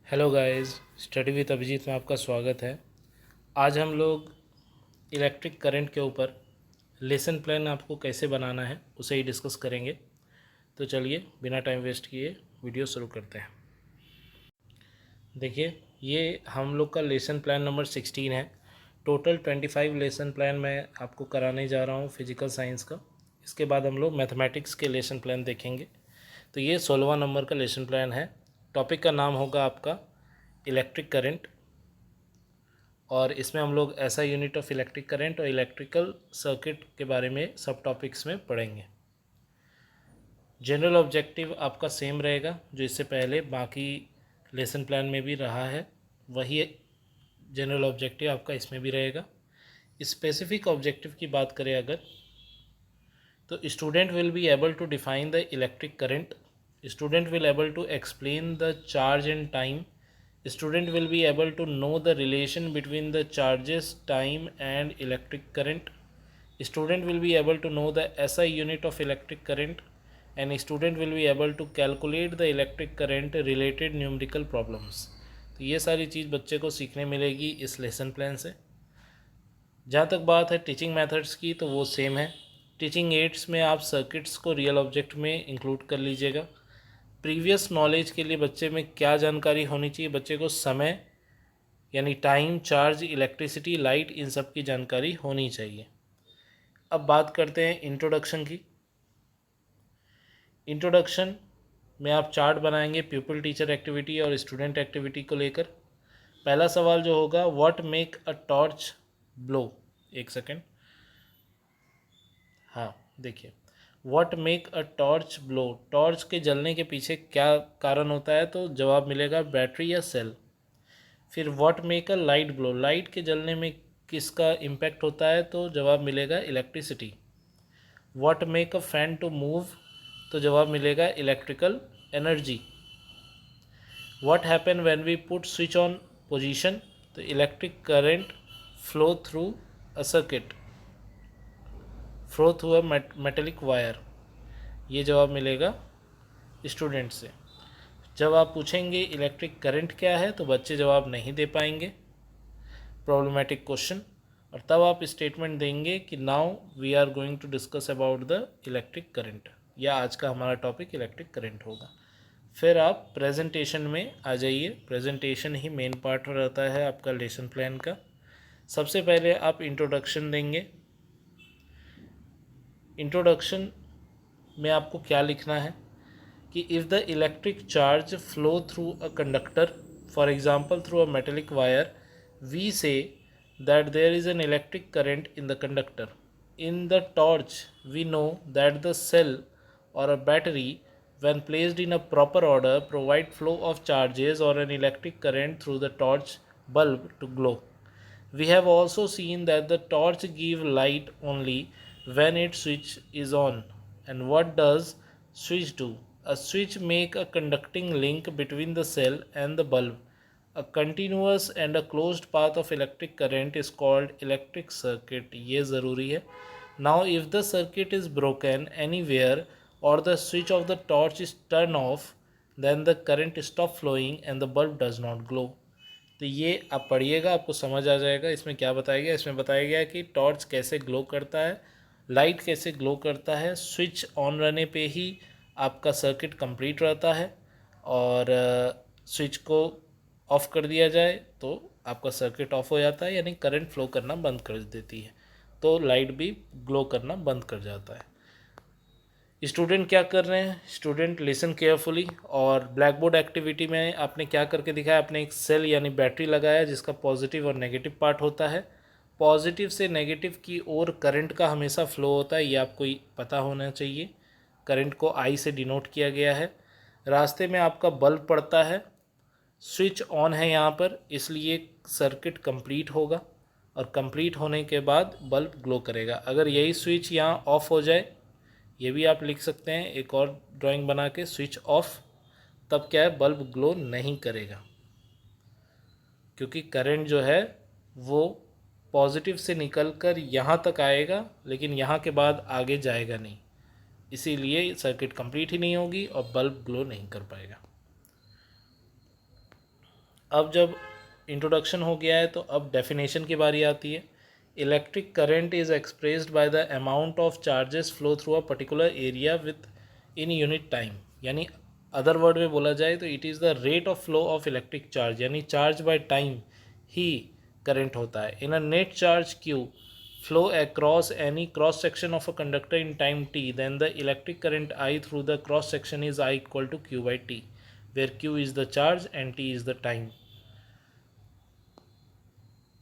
Hello guys, study with Abhijeet में आपका स्वागत है। आज हम लोग इलेक्ट्रिक करंट के ऊपर लेसन प्लान आपको कैसे बनाना है उसे ही डिस्कस करेंगे। तो चलिए बिना टाइम वेस्ट किए वीडियो शुरू करते हैं। देखिए, ये हम लोग का लेसन प्लान नंबर 16 है। टोटल 25 लेसन प्लान मैं आपको कराने जा रहा हूँ फिजिकल साइंस का। इसके बाद हम लोग मैथमेटिक्स के लेसन प्लान देखेंगे। तो ये 16वां नंबर का लेसन प्लान है। टॉपिक का नाम होगा आपका इलेक्ट्रिक करंट, और इसमें हम लोग ऐसा यूनिट ऑफ इलेक्ट्रिक करंट और इलेक्ट्रिकल सर्किट के बारे में सब टॉपिक्स में पढ़ेंगे। जनरल ऑब्जेक्टिव आपका सेम रहेगा जो इससे पहले बाकी लेसन प्लान में भी रहा है, वही जनरल ऑब्जेक्टिव आपका इसमें भी रहेगा। स्पेसिफिक ऑब्जेक्टिव की बात करें अगर, तो student will be able to define the electric current, student will able to explain the charge and time, student will be able to know the relation between the charges, time and electric current. Student will be able to know the SI unit of electric current, and student will be able to calculate the electric current related numerical problems. तो ये सारी चीज़ बच्चे को सीखने मिलेगी इस lesson plan से। जहाँ तक बात है टीचिंग मेथड्स की, तो वो सेम है। टीचिंग एड्स में आप सर्किट्स को रियल ऑब्जेक्ट में इंक्लूड कर लीजिएगा। प्रीवियस नॉलेज के लिए बच्चे में क्या जानकारी होनी चाहिए, बच्चे को समय यानी टाइम, चार्ज, इलेक्ट्रिसिटी, लाइट, इन सब की जानकारी होनी चाहिए। अब बात करते हैं इंट्रोडक्शन की। इंट्रोडक्शन में आप चार्ट बनाएंगे प्यूपिल टीचर एक्टिविटी और स्टूडेंट एक्टिविटी को लेकर। पहला सवाल जो होगा, what make a torch blow. एक सेकेंड, हाँ देखिए, what make a torch blow, torch के जलने के पीछे क्या कारण होता है, तो जवाब मिलेगा बैटरी या सेल। फिर what make a light blow, light के जलने में किसका इम्पैक्ट होता है, तो जवाब मिलेगा electricity. What make a fan to move, तो जवाब मिलेगा electrical energy. What happen when we put switch on position, तो electric current flow through a circuit, flow through a metallic wire. ये जवाब मिलेगा स्टूडेंट से। जब आप पूछेंगे इलेक्ट्रिक करंट क्या है, तो बच्चे जवाब नहीं दे पाएंगे, प्रॉब्लमेटिक क्वेश्चन। और तब आप स्टेटमेंट देंगे कि now we are going to discuss about the electric current, या आज का हमारा टॉपिक इलेक्ट्रिक करंट होगा। फिर आप प्रेजेंटेशन में आ जाइए। प्रेजेंटेशन ही मेन पार्ट रहता है आपका लेसन प्लान का। सबसे पहले आप इंट्रोडक्शन देंगे। इंट्रोडक्शन में आपको क्या लिखना है कि if the electric charge flow through a conductor, for example through a metallic wire, we say that there is an electric current in the conductor. In the torch, we know that the cell or a battery, when placed in a proper order, provide flow of charges or an electric current through the torch bulb to glow. We have also seen that the torch give light only when its switch is on. And what does switch do? A switch make a conducting link between the cell and the bulb. A continuous and a closed path of electric current is called electric circuit. ये ज़रूरी है। Now if the circuit is broken anywhere or the switch of the torch is turned off, then the current stop flowing and the bulb does not glow. तो ये आप पढ़िएगा, आपको समझ आ जाएगा इसमें क्या बताया गया। इसमें बताया गया कि टॉर्च कैसे ग्लो करता है, लाइट कैसे ग्लो करता है। स्विच ऑन रहने पे ही आपका सर्किट कंप्लीट रहता है, और स्विच को ऑफ़ कर दिया जाए तो आपका सर्किट ऑफ हो जाता है, यानी करंट फ्लो करना बंद कर देती है, तो लाइट भी ग्लो करना बंद कर जाता है। स्टूडेंट क्या कर रहे हैं, स्टूडेंट लिसन केयरफुली। और ब्लैक बोर्ड एक्टिविटी में आपने क्या करके दिखाया, आपने एक सेल यानी बैटरी लगाया जिसका पॉजिटिव और नेगेटिव पार्ट होता है। पॉजिटिव से नेगेटिव की ओर करंट का हमेशा फ्लो होता है, ये आपको पता होना चाहिए। करंट को आई से डिनोट किया गया है। रास्ते में आपका बल्ब पड़ता है, स्विच ऑन है यहाँ पर, इसलिए सर्किट कंप्लीट होगा, और कंप्लीट होने के बाद बल्ब ग्लो करेगा। अगर यही स्विच यहाँ ऑफ हो जाए, ये भी आप लिख सकते हैं एक और ड्राइंग बना के, स्विच ऑफ, तब क्या है, बल्ब ग्लो नहीं करेगा, क्योंकि करंट जो है वो पॉजिटिव से निकल कर यहाँ तक आएगा, लेकिन यहाँ के बाद आगे जाएगा नहीं, इसीलिए सर्किट कंप्लीट ही नहीं होगी और बल्ब ग्लो नहीं कर पाएगा। अब जब इंट्रोडक्शन हो गया है तो अब डेफिनेशन की बारी आती है। Electric current is expressed by the amount of charges flow through a particular area with in unit time, यानी अदर वर्ड में बोला जाए तो it is the rate of flow of electric charge, यानी चार्ज बाय टाइम ही current होता है। In a net charge Q flow across any cross section of a conductor in time t, then the electric current I through the cross section is I equal to q by t, where q is the charge and t is the time.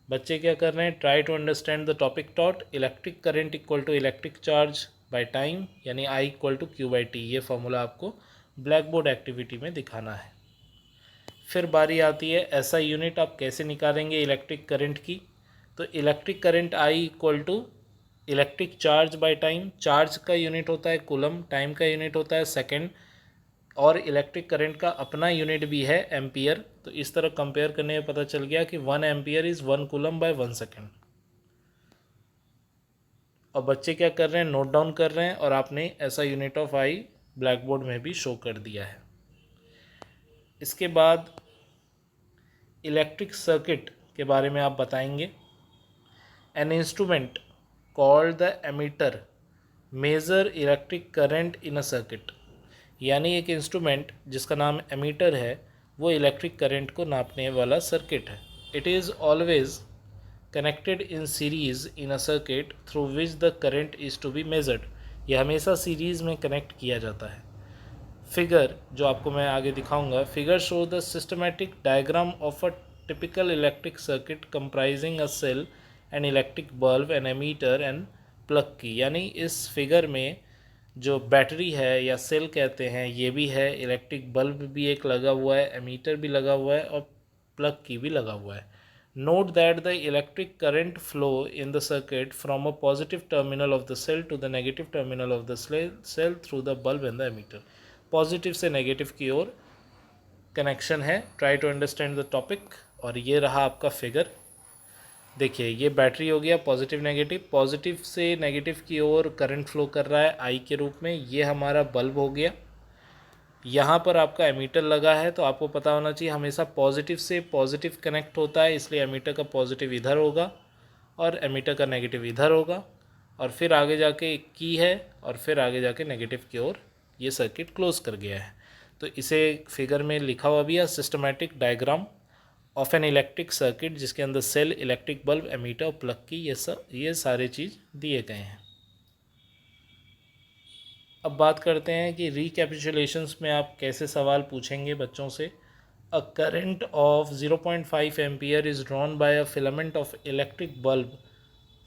बच्चे क्या कर रहे हैं? Try to understand the topic taught. Electric current equal to electric charge by time, यानी I equal to Q by T. ये formula आपको blackboard activity में दिखाना है। फिर बारी आती है ऐसा यूनिट आप कैसे निकालेंगे इलेक्ट्रिक करंट की। तो electric current I equal to electric charge by time. Charge का यूनिट होता है कूलम, टाइम का यूनिट होता है सेकेंड, और इलेक्ट्रिक करंट का अपना यूनिट भी है एम्पियर। तो इस तरह कंपेयर करने में पता चल गया कि 1 ampere is 1 coulomb by 1 second. और बच्चे क्या कर रहे हैं? नोट डाउन कर रहे हैं, और आपने ऐसा unit of I black board में भी शो कर दिया है। इसके बाद इलेक्ट्रिक सर्किट के बारे में आप बताएंगे। An instrument called the ammeter measure electric current in a circuit, यानी एक इंस्ट्रूमेंट जिसका नाम एमीटर है वो इलेक्ट्रिक करंट को नापने वाला सर्किट है। It is always connected in series in a circuit through which the current is to be measured. यह हमेशा सीरीज़ में कनेक्ट किया जाता है। फिगर जो आपको मैं आगे दिखाऊंगा, figure show the systematic diagram of a typical electric circuit comprising a cell an electric bulb an ammeter and plug key, यानी इस फिगर में जो बैटरी है या सेल कहते हैं ये भी है, इलेक्ट्रिक बल्ब भी एक लगा हुआ है, एमीटर भी लगा हुआ है, और प्लग की भी लगा हुआ है। Note that the electric current flow in the circuit from a positive terminal of the cell to the negative terminal of the cell through the bulb and the ammeter. Positive से negative की ओर connection है। Try to understand the topic. और ये रहा आपका figure. देखिए ये बैटरी हो गया पॉजिटिव नेगेटिव, पॉजिटिव से नेगेटिव की ओर करंट फ्लो कर रहा है आई के रूप में। ये हमारा बल्ब हो गया। यहाँ पर आपका एमीटर लगा है, तो आपको पता होना चाहिए हमेशा पॉजिटिव से पॉजिटिव कनेक्ट होता है, इसलिए एमीटर का पॉजिटिव इधर होगा और एमीटर का नेगेटिव इधर होगा। और फिर आगे जाके एक की है, और फिर आगे जाके नेगेटिव की ओर ये सर्किट क्लोज कर गया है। तो इसे फिगर में लिखा हुआ भी है, systematic diagram of an electric circuit, जिसके अंदर सेल, इलेक्ट्रिक बल्ब, एमीटर और प्लग की ये सारे चीज़ दिए गए हैं। अब बात करते हैं कि रिकैपिचुलेशंस में आप कैसे सवाल पूछेंगे बच्चों से। A current of 0.5 ampere is drawn by a filament of electric bulb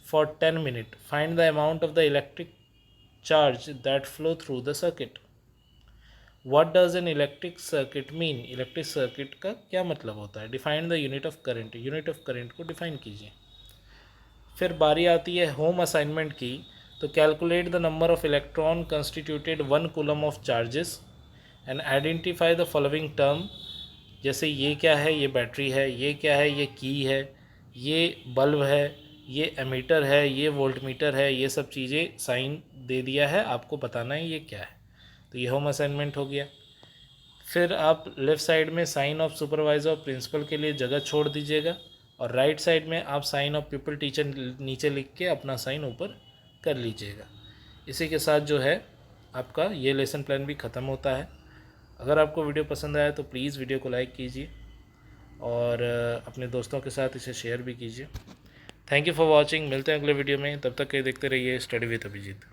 for 10 minute, find the amount of the electric charge that flow through the circuit. What does an electric circuit mean? Electric circuit का क्या मतलब होता है? Define the unit of current, unit of current को define कीजिए। फिर बारी आती है होम असाइनमेंट की। तो calculate the number of electron constituted 1 coulomb of charges and identify the following term. जैसे ये क्या है? ये बैटरी है। ये क्या है? ये की है। ये बल्ब है। ये एमीटर है। ये वोल्टमीटर है। ये सब चीज़ें साइन दे दिया है, आपको बताना है ये क्या है। तो ये होम असाइनमेंट हो गया। फिर आप लेफ़्ट साइड में साइन ऑफ सुपरवाइज़र और प्रिंसिपल के लिए जगह छोड़ दीजिएगा, और राइट साइड में आप साइन ऑफ पीपल टीचर नीचे लिख के अपना साइन ऊपर कर लीजिएगा। इसी के साथ जो है आपका ये लेसन प्लान भी ख़त्म होता है। अगर आपको वीडियो पसंद आया तो प्लीज़ वीडियो को लाइक कीजिए और अपने दोस्तों के साथ इसे शेयर भी कीजिए। Thank you for watching. मिलते हैं अगले वीडियो में, तब तक के देखते रहिए स्टडी विद अभिजीत।